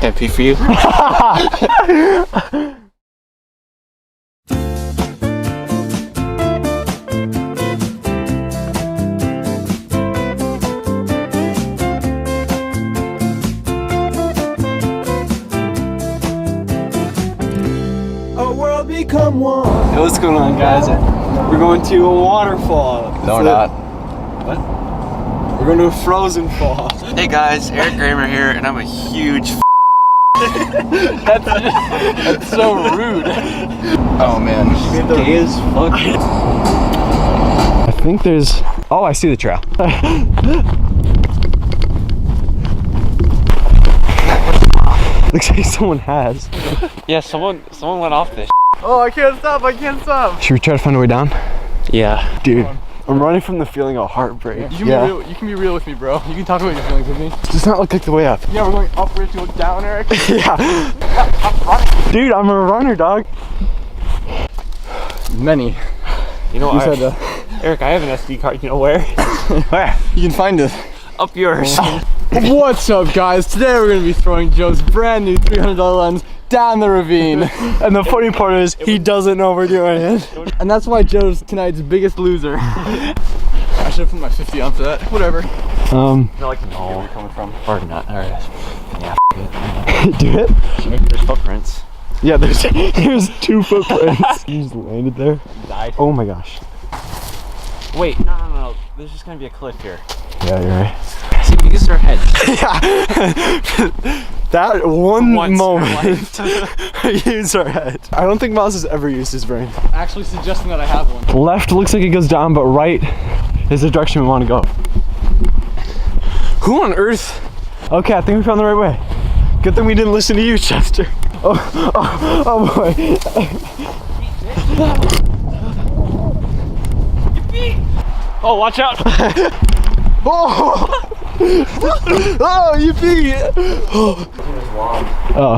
Can I pee for you? Become one. Hey, what's going on, guys? We're going to a waterfall. No, we're not. What? We're going to a frozen fall. Hey guys, Eric Kramer here, and I'm a huge That's so rude. Oh man, gay as fuck. I think there's... Oh, I see the trail. Looks like someone has. Yeah, someone went off this. Oh, I can't stop, I can't stop. Should we try to find a way down? Yeah. Dude, I'm running from the feeling of heartbreak. You can be real with me, bro. You can talk about your feelings with me. Does not look like the way up. Yeah, we're going up, we're to go down, Eric. Yeah. I'm running. Dude, I'm a runner, dog. Many. You know what? Eric, I have an SD card, you know where? Where? You can find it. Up yours. What's up, guys? Today we're going to be throwing Joe's brand new $300 lens down the ravine. And the funny part is, he doesn't know we're doing it. And that's why Joe's tonight's biggest loser. I should have put my 50 on for that. Whatever. I like to know where you're coming from. Or not. Alright. Yeah, it. Do it? There's footprints. Yeah, there's 2 footprints. You just landed there. Died. Oh my gosh. Wait, no. There's just gonna be a cliff here. Yeah, you're right. See, we use our heads. Yeah. That one moment, use our head. I don't think Miles has ever used his brain. Actually suggesting that I have one. Left looks like it goes down, but right is the direction we want to go. Who on earth? Okay, I think we found the right way. Good thing we didn't listen to you, Chester. Oh boy. Oh, watch out! Oh! Oh, yippee! Oh.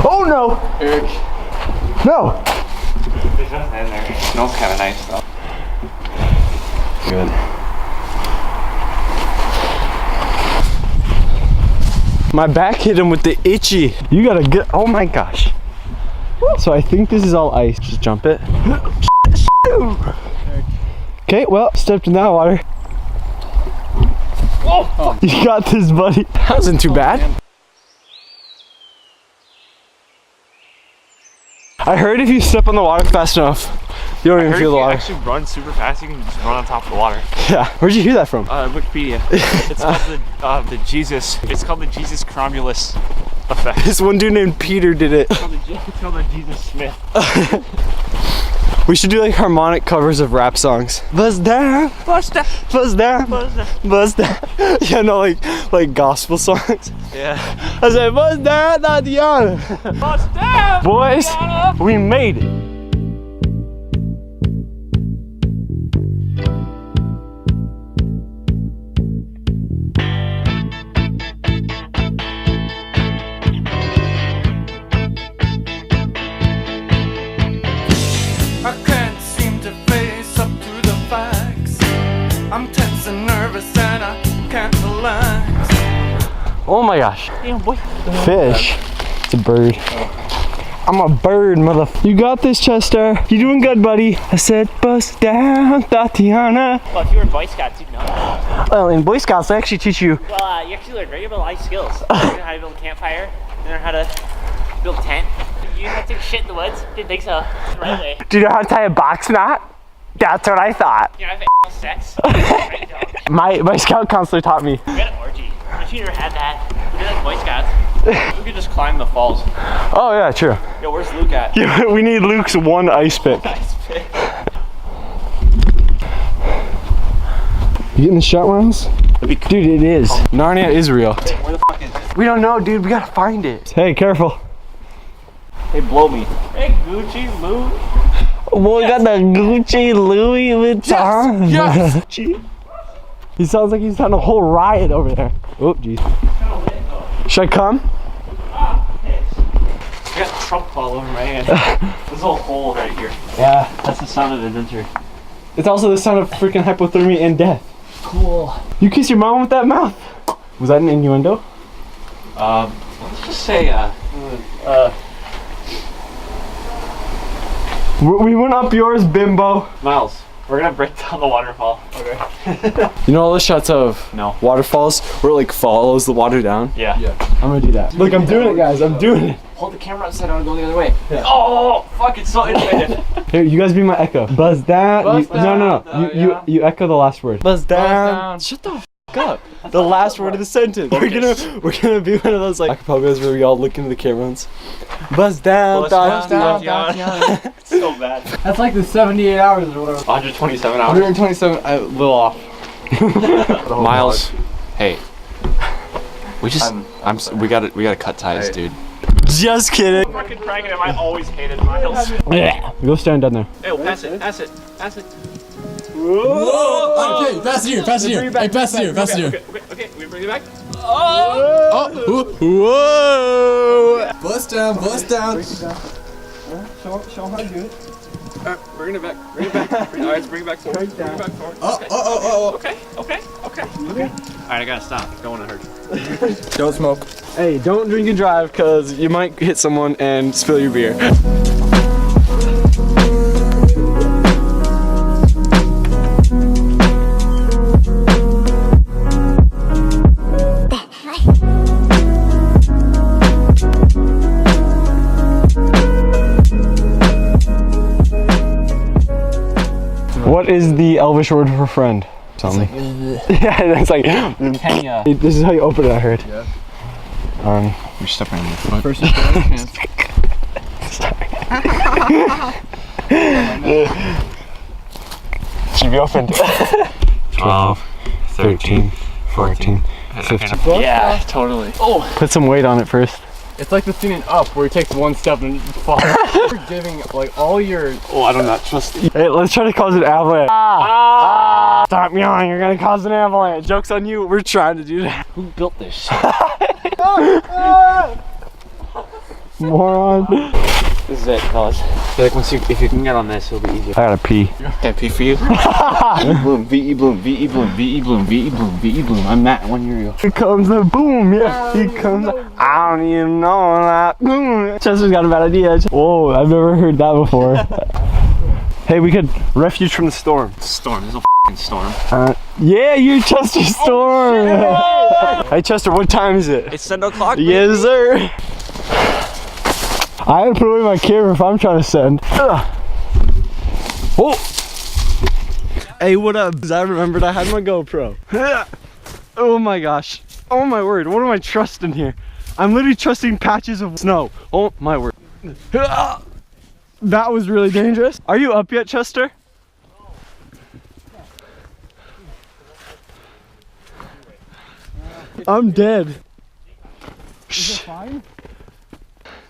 Oh no! Eric. No! There's nothing in there. It smells kind of nice though. Good. My back hit him with the itchy. You gotta get, oh my gosh. So I think this is all ice. Just jump it. Okay, well, stepped in that water. Oh. You got this, buddy. That wasn't too bad. I heard if you step on the water fast enough, you don't even feel the water. If you actually run super fast, you can just run on top of the water. Yeah. Where'd you hear that from? Wikipedia. It's called the Jesus. It's called the Jesus Cromulus effect. This one dude named Peter did it. It's called the Jesus Smith. We should do like harmonic covers of rap songs. Buzz down, buzz down, buzz down, buzz down. Yeah, no, like gospel songs. Yeah. I said, buzz down, Tatiana. Buzz down, boys, we made it. Oh my gosh. Damn, boy. Fish. It's a bird. I'm a bird, motherfucker. You got this, Chester. You doing good, buddy. I said, bust down, Tatiana. Well, if you were in Boy Scouts, you'd know. Well, in Boy Scouts, they actually teach you. Well, you actually learn very about life skills. You learn how to build a campfire. You learn how to build a tent. You know how to take a shit in the woods? Didn't think so. It's the right way. Do you know how to tie a box knot? That's what I thought. You know how to sex? Right, My scout counselor taught me. we had an orgy. If you never had that, we did that in Boy Scouts. We could just climb the falls. Oh yeah, true. Yo, where's Luke at? Yeah, we need Luke's one ice pick. Ice pick. You getting the shot, Miles? Dude, it is. Narnia is real. Wait, where the fuck is it? We don't know, dude. We gotta find it. Hey, careful. Hey, blow me. Hey, Gucci, Lou. We got the Gucci Louis Vuitton. Yes. He sounds like he's having a whole riot over there. Oh, jeez. Should I come? I got Trump all over my hand. There's a whole hole right here. Yeah. That's the sound of adventure. It's also the sound of freaking hypothermia and death. Cool. You kiss your mom with that mouth. Was that an innuendo? Let's just say, We went up yours, bimbo. Miles, we're gonna break down the waterfall. Okay. You know all the shots of No. waterfalls where it like follows the water down? Yeah. I'm gonna do that. Look, I'm doing it, guys. I'm doing it. Hold the camera upside down and go the other way. Yeah. Oh, fuck, it's so innovative. Here, you guys be my echo. Buzz down. Buzz down. No. You echo the last word. Buzz down. Shut the fuck up. The last word of the sentence. We're gonna be one of those like acapellas where we all look into the camera and buzz down. Buzz down. It's so bad. That's like the 78 hours or whatever. 127 hours. 127, a little off. Miles, hey, we gotta cut ties, dude. Just kidding. Fucking cranking him. I always hated Miles. Yeah. Go stand down there. Hey, pass it. Okay, pass it here. Hey, pass it here. Okay, we bring it back. Whoa! Bust down. Show him how to do it. Bring it back. Alright, bring it back forward. Okay. Alright, I gotta stop. Don't wanna hurt you. Don't smoke. Hey, don't drink and drive because you might hit someone and spill your beer. What is the Elvish word for friend? Something. Yeah, it's like Kenya. This is how you open it, I heard. Yeah. You're stepping on your foot. First and foremost, Should be opened. 12, 13, 14, 15. Yeah, totally. Put some weight on it first. it's like the scene in Up where he takes one step and falls. You're giving like all your. Oh, I do not trust you. Hey, let's try to cause an avalanche. Stop yelling, you're gonna cause an avalanche. Joke's on you, we're trying to do that. Who built this shit? Moron. This is it, fellas. I feel like if you can get on this, it'll be easier. I gotta pee. Can I pee for you? Bloom, VE Bloom, VE Bloom, VE Bloom, VE Bloom, VE Bloom. I'm Matt 1 year ago. Here comes the boom, yeah. Here comes the, I don't even know that boom. Chester's got a bad idea. Whoa, I've never heard that before. Hey, we could refuge from the storm. Storm, there's no f***ing storm. Yeah, you're Chester Storm. Hey Chester, what time is it? It's 7 o'clock. Yes, sir. I had to put away my camera if I'm trying to send. Oh. Hey, what up? I remembered I had my GoPro. Oh my gosh. Oh my word. What am I trusting here? I'm literally trusting patches of snow. Oh my word. That was really dangerous. Are you up yet, Chester? I'm dead. Is it fine?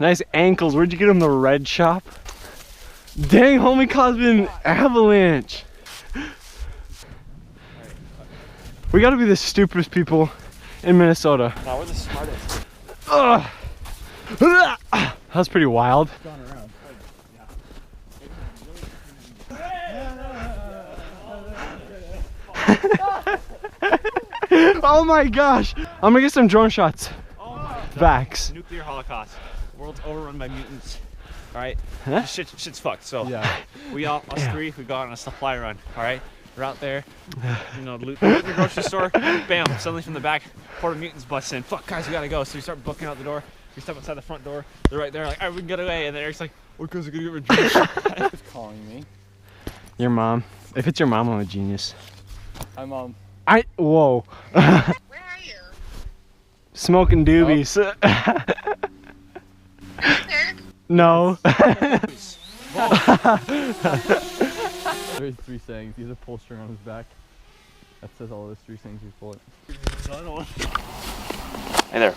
Nice ankles. Where'd you get them? The red shop? Dang, homie caused me an avalanche. We gotta be the stupidest people in Minnesota. No, we're the smartest. Ugh. That's pretty wild. Oh my gosh. I'm gonna get some drone shots. Vax. Nuclear holocaust. World's overrun by mutants. Alright? Huh? Shit's fucked. So, Yeah. us three, we got on a supply run. Alright? We're out there, loot the grocery store. Bam! Suddenly from the back, horde of mutants busts in. Fuck, guys, we gotta go. So we start booking out the door. We step outside the front door. They're right there, like, alright, we can get away. And then Eric's like, what guys are gonna get reduced? It's calling me. Your mom. If it's your mom, I'm a genius. Hi, Mom. Whoa. Where are you? Smoking doobies. No. There's 3 sayings. He has a pull string on his back. That says all those 3 sayings you pull it. Hey there.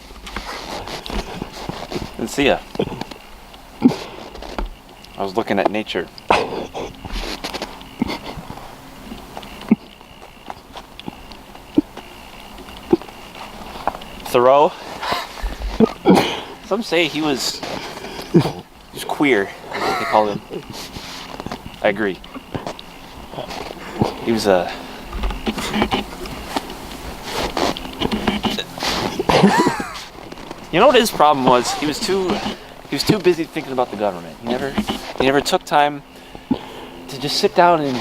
Good to see ya. I was looking at nature. Thoreau. Some say he was queer, is what they call him. I agree. He was a You know what his problem was? He was too busy thinking about the government. He never took time to just sit down and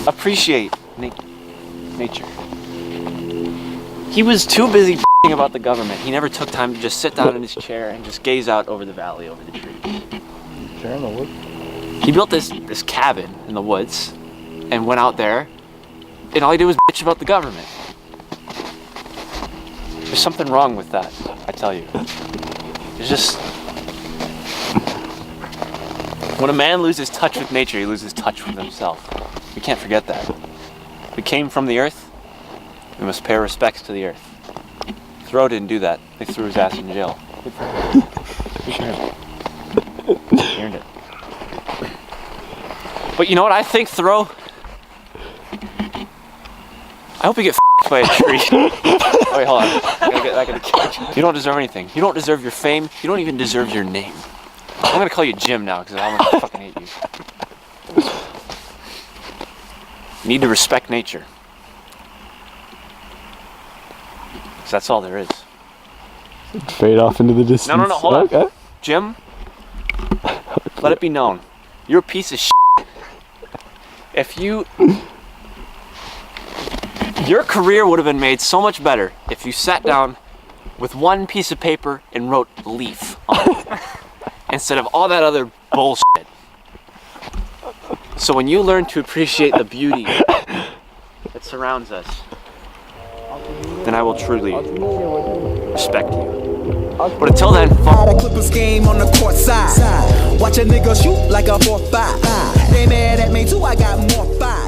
appreciate nature. He was too busy thinking about the government. He never took time to just sit down in his chair and just gaze out over the valley, over the trees. Chair in the woods? He built this cabin in the woods and went out there, and all he did was bitch about the government. There's something wrong with that, I tell you. There's just... When a man loses touch with nature, he loses touch with himself. We can't forget that. We came from the earth, we must pay our respects to the earth. Thoreau didn't do that. They threw his ass in jail. Good for him. Good for him. He earned it. But you know what I think, Thoreau? I hope you get f***ed by a tree. Oh, wait, hold on. I gotta catch you. You don't deserve anything. You don't deserve your fame. You don't even deserve your name. I'm gonna call you Jim now because I'm gonna fucking hate you. You need to respect nature. Because that's all there is. Fade off into the distance. No, hold on. Okay. Jim, let it be known. You're a piece of shit. If your career would have been made so much better if you sat down with one piece of paper and wrote leaf on it instead of all that other bullshit. So when you learn to appreciate the beauty that surrounds us, then I will truly respect you. But until then, fuck. Clippers game on the court side. Watch a nigga shoot like a 4-5. They mad at me too, I got more fire.